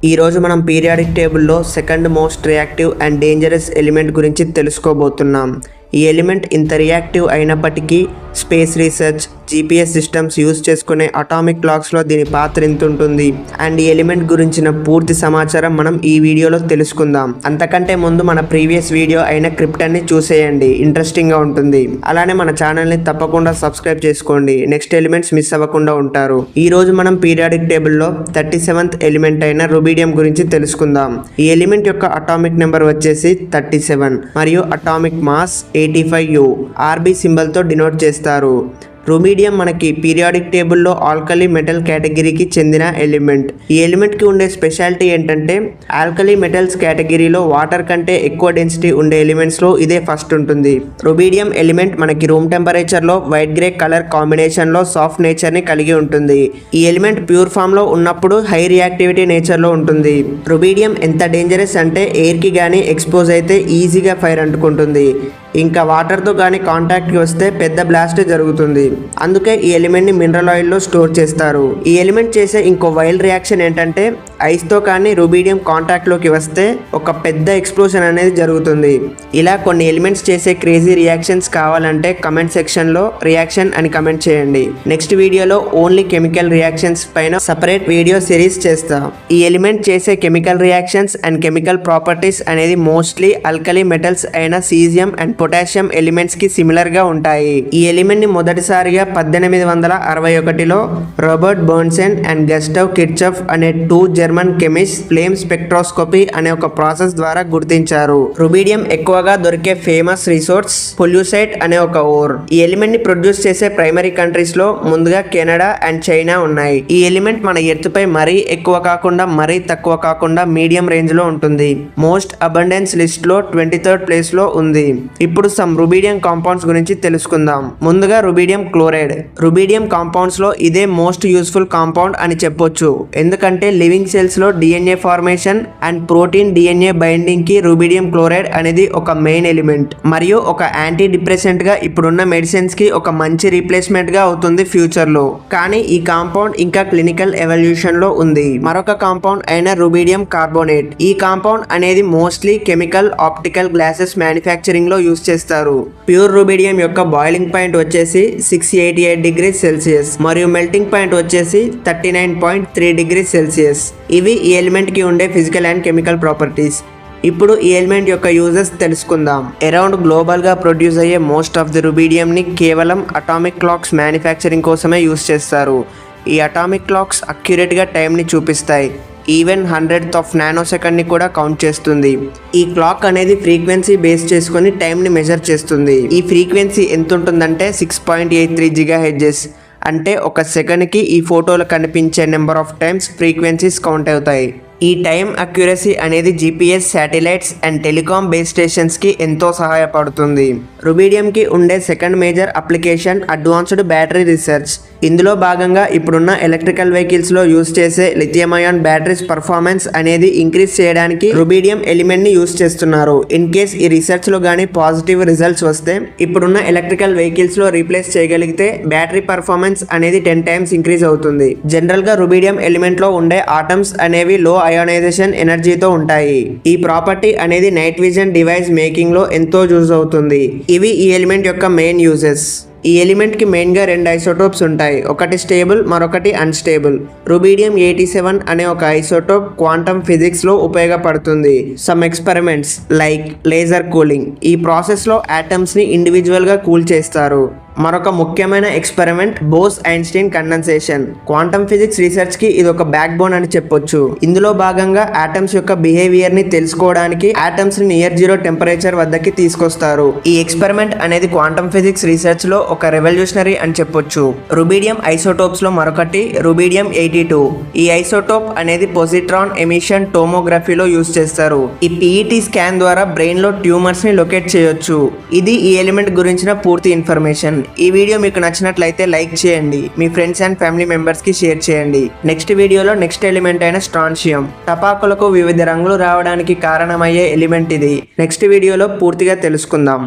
ఈ రోజు మనం పీరియాడిక్ టేబుల్లో second most reactive and dangerous element గురించి తెలుసుకోబోతున్నాం. ఈ ఎలిమెంట్ ఇంత రియాక్టివ్ అయినప్పటికీ space research, GPS systems use చేసుకునే అటామిక్ క్లాక్స్లో దీని పాత్ర ఎంత ఉంటుంది అండ్ ఈ ఎలిమెంట్ గురించిన పూర్తి సమాచారం మనం ఈ వీడియోలో తెలుసుకుందాం. అంతకంటే ముందు మన ప్రీవియస్ వీడియో అయిన క్రిప్టన్ని చూసేయండి, ఇంట్రెస్టింగ్గా ఉంటుంది. అలానే మన ఛానల్ని తప్పకుండా సబ్స్క్రైబ్ చేసుకోండి, నెక్స్ట్ ఎలిమెంట్స్ మిస్ అవ్వకుండా ఉంటారు. ఈ రోజు మనం పీరియాడిక్ టేబుల్లో 37th ఎలిమెంట్ అయిన రుబీడియం గురించి తెలుసుకుందాం. ఈ ఎలిమెంట్ యొక్క అటామిక్ నెంబర్ వచ్చేసి 37 మరియు అటామిక్ మాస్ 85U ఆర్బీ సింబల్తో డినోట్ చేస్తారు. రుబీడియం మనకి పీరియాడిక్ టేబుల్లో ఆల్కలీ మెటల్ కేటగిరీకి చెందిన ఎలిమెంట్. ఈ ఎలిమెంట్కి ఉండే స్పెషాలిటీ ఏంటంటే ఆల్కలీ మెటల్స్ కేటగిరీలో వాటర్ కంటే ఎక్కువ డెన్సిటీ ఉండే ఎలిమెంట్స్లో ఇదే ఫస్ట్ ఉంటుంది. రుబీడియం ఎలిమెంట్ మనకి రూమ్ టెంపరేచర్లో వైట్ గ్రే కలర్ కాంబినేషన్లో సాఫ్ట్ నేచర్ని కలిగి ఉంటుంది. ఈ ఎలిమెంట్ ప్యూర్ ఫామ్లో ఉన్నప్పుడు హై రియాక్టివిటీ నేచర్లో ఉంటుంది. రుబీడియం ఎంత డేంజరస్ అంటే ఎయిర్కి కానీ ఎక్స్పోజ్ అయితే ఈజీగా ఫైర్ అంటుకుంటుంది. ఇంకా వాటర్తో కానీ కాంటాక్ట్కి వస్తే పెద్ద బ్లాస్ట్ జరుగుతుంది. అందుకే ఈ ఎలిమెంట్ని మినరల్ ఆయిల్లో స్టోర్ చేస్తారు. ఈ ఎలిమెంట్ చేసే ఇంకో వైల్డ్ రియాక్షన్ ఏంటంటే ఐస్తో కానీ రుబీడియం కాంటాక్ట్లోకి వస్తే ఒక పెద్ద ఎక్స్ప్లోషన్ అనేది జరుగుతుంది. ఇలా కొన్ని ఎలిమెంట్స్ చేసే క్రేజీ రియాక్షన్స్ కావాలంటే కమెంట్ సెక్షన్లో రియాక్షన్ అని కమెంట్ చేయండి. నెక్స్ట్ వీడియోలో ఓన్లీ కెమికల్ రియాక్షన్స్ పైన సపరేట్ వీడియో సిరీస్ చేస్తా. ఈ ఎలిమెంట్ చేసే chemical reactions and chemical properties అనేది మోస్ట్లీ ఆల్కలీ మెటల్స్ అయిన సీజియం అండ్ పొటాషియం ఎలిమెంట్స్ కి సిమిలర్ గా ఉంటాయి. ఈ ఎలిమెంట్ ని మొదటిసారిగా 1861లో రాబర్ట్ బర్న్సెన్ అండ్ గస్టవ్ కిర్చాఫ్ అనే 2 జర్మన్ కెమిస్ట్ ఫ్లేమ్ స్పెక్ట్రోస్కోపీ అనే ఒక ప్రాసెస్ ద్వారా గుర్తించారు. రుబీడియం ఎక్కువగా దొరికే ఫేమస్ రిసోర్స్ పొల్యూసైట్ అనే ఒక ఓర్. ఈ ఎలిమెంట్ ని ప్రొడ్యూస్ చేసే ప్రైమరీ కంట్రీస్ లో ముందుగా కెనడా అండ్ చైనా ఉన్నాయి. ఈ ఎలిమెంట్ మన ఎర్త్ పై మరీ ఎక్కువ కాకుండా మరీ తక్కువ కాకుండా మీడియం రేంజ్ లో ఉంటుంది. మోస్ట్ అబండెన్స్ లిస్ట్ లో 23rd ప్లేస్ లో ఉంది. ఇప్పుడు సమ్ రుబీడియం కాంపౌండ్స్ గురించి తెలుసుకుందాం. ముందుగా రుబీడియం క్లోరైడ్. రుబీడియం కాంపౌండ్స్ లో ఇదే మోస్ట్ యూస్ఫుల్ కాంపౌండ్ అని చెప్పొచ్చు. ఎందుకంటే లివింగ్ సెల్స్ లో DNA formation and protein DNA binding కి రుబీడియం క్లోరైడ్ అనేది ఒక మెయిన్ ఎలిమెంట్ మరియు ఒక యాంటీ డిప్రెసెంట్ గా ఇప్పుడున్న మెడిసిన్స్ కి ఒక మంచి రీప్లేస్మెంట్ గా అవుతుంది ఫ్యూచర్ లో. కానీ ఈ కాంపౌండ్ ఇంకా క్లినికల్ ఎవల్యూషన్ లో ఉంది. మరొక కాంపౌండ్ అయిన రుబీడియం కార్బోనేట్. ఈ కాంపౌండ్ అనేది mostly chemical optical glasses manufacturing లో యూస్ చేస్తారు. ప్యూర్ రుబీడియం యొక్క బాయిలింగ్ పాయింట్ వచ్చేసి 688 డిగ్రీ సెల్సియస్ మరియు మెల్టింగ్ పాయింట్ వచ్చేసి 39.3 డిగ్రీ సెల్సియస్. ఇవి ఈ ఎలిమెంట్ కి ఉండే ఫిజికల్ అండ్ కెమికల్ ప్రాపర్టీస్. ఇప్పుడు ఈ ఎలిమెంట్ యొక్క యూజెస్ తెలుసుకుందాం. అరౌండ్ గ్లోబల్ గా ప్రొడ్యూస్ అయ్యే మోస్ట్ ఆఫ్ ది రుబీడియం ని కేవలం అటామిక్ క్లాక్స్ మ్యానుఫ్యాక్చరింగ్ కోసమే యూజ్ చేస్తారు. ఈ అటామిక్ క్లాక్స్ అక్యురేట్ గా టైం ని చూపిస్తాయి. ఈవెన్ 100th of nanosecond ని కూడా కౌంట్ చేస్తుంది. ఈ క్లాక్ అనేది ఫ్రీక్వెన్సీ బేస్ చేసుకొని టైంని మెజర్ చేస్తుంది. ఈ ఫ్రీక్వెన్సీ ఎంత ఉంటుందంటే 6.83 GHz. అంటే ఒక సెకండ్కి ఈ ఫోటోలో కనిపించే number of times frequencies count అవుతాయి. ఈ టైం అక్యురసీ అనేది GPS, satellites and telecom base స్టేషన్స్కి ఎంతో సహాయపడుతుంది. రుబీడియంకి ఉండే second major application advanced battery research. ఇందులో భాగంగా ఇప్పుడున్న ఎలక్ట్రికల్ వెహికల్స్లో యూజ్ చేసే లిథియం అయాన్ బ్యాటరీస్ పర్ఫార్మెన్స్ అనేది ఇంక్రీజ్ చేయడానికి రుబీడియం ఎలిమెంట్ని యూజ్ చేస్తున్నారు. ఇన్ కేస్ ఈ రీసెర్చ్లో కానీ పాజిటివ్ రిజల్ట్స్ వస్తే ఇప్పుడున్న ఎలక్ట్రికల్ వెహికల్స్లో రీప్లేస్ చేయగలిగితే బ్యాటరీ పర్ఫార్మెన్స్ అనేది 10 times ఇంక్రీజ్ అవుతుంది. జనరల్గా రుబీడియం ఎలిమెంట్లో ఉండే ఆటమ్స్ అనేవి లో అయోనైజేషన్ ఎనర్జీతో ఉంటాయి. ఈ ప్రాపర్టీ అనేది నైట్ విజన్ డివైస్ మేకింగ్ లో ఎంతో యూజ్ అవుతుంది. ఇవి ఈ ఎలిమెంట్ యొక్క మెయిన్ యూజెస్. ఈ ఎలిమెంట్ కి మెయిన్ గా 2 ఐసోటోప్స్ ఉంటాయి. ఒకటి స్టేబుల్, మరొకటి అన్స్టేబుల్. రుబీడియం 87 అనే ఒక ఐసోటోప్ క్వాంటమ్ ఫిజిక్స్ లో ఉపయోగపడుతుంది. Some experiments like laser cooling. ఈ ప్రాసెస్ లో ఆటమ్స్ ని ఇండివిజువల్ గా కూల్ చేస్తారు. మరొక ముఖ్యమైన experiment Bose Einstein condensation. Quantum physics research కి ఇది ఒక బ్యాక్ బోన్ అని చెప్పొచ్చు. ఇందులో భాగంగా ఆటమ్స్ యొక్క బిహేవియర్ ని తెలుసుకోవడానికి ఆటమ్స్ ని నియర్ జీరో టెంపరేచర్ వద్దకి తీసుకొస్తారు. ఈ ఎక్స్పెరిమెంట్ అనేది క్వాంటమ్ ఫిజిక్స్ రీసెర్చ్ లో ఒక రెవల్యూషనరీ అని చెప్పొచ్చు. రుబీడియం ఐసోటోప్స్ లో మరొకటి రుబీడియం 82. ఈ ఐసోటోప్ అనేది పొజిట్రాన్ ఎమిషన్ టోమోగ్రఫీలో యూజ్ చేస్తారు. ఈ పీఈటీ స్కాన్ ద్వారా బ్రెయిన్ లో ట్యూమర్స్ ని లొకేట్ చేయొచ్చు. ఇది ఈ ఎలిమెంట్ గురించిన పూర్తి ఇన్ఫర్మేషన్. ఈ వీడియో మీకు నచ్చినట్లయితే లైక్ చేయండి, మీ ఫ్రెండ్స్ అండ్ ఫ్యామిలీ మెంబర్స్ కి షేర్ చేయండి. నెక్స్ట్ వీడియోలో నెక్స్ట్ ఎలిమెంట్ అయిన స్ట్రాన్షియం. టపాకులకు వివిధ రంగులు రావడానికి కారణమయ్యే ఎలిమెంట్ ఇది. నెక్స్ట్ వీడియోలో పూర్తిగా తెలుసుకుందాం.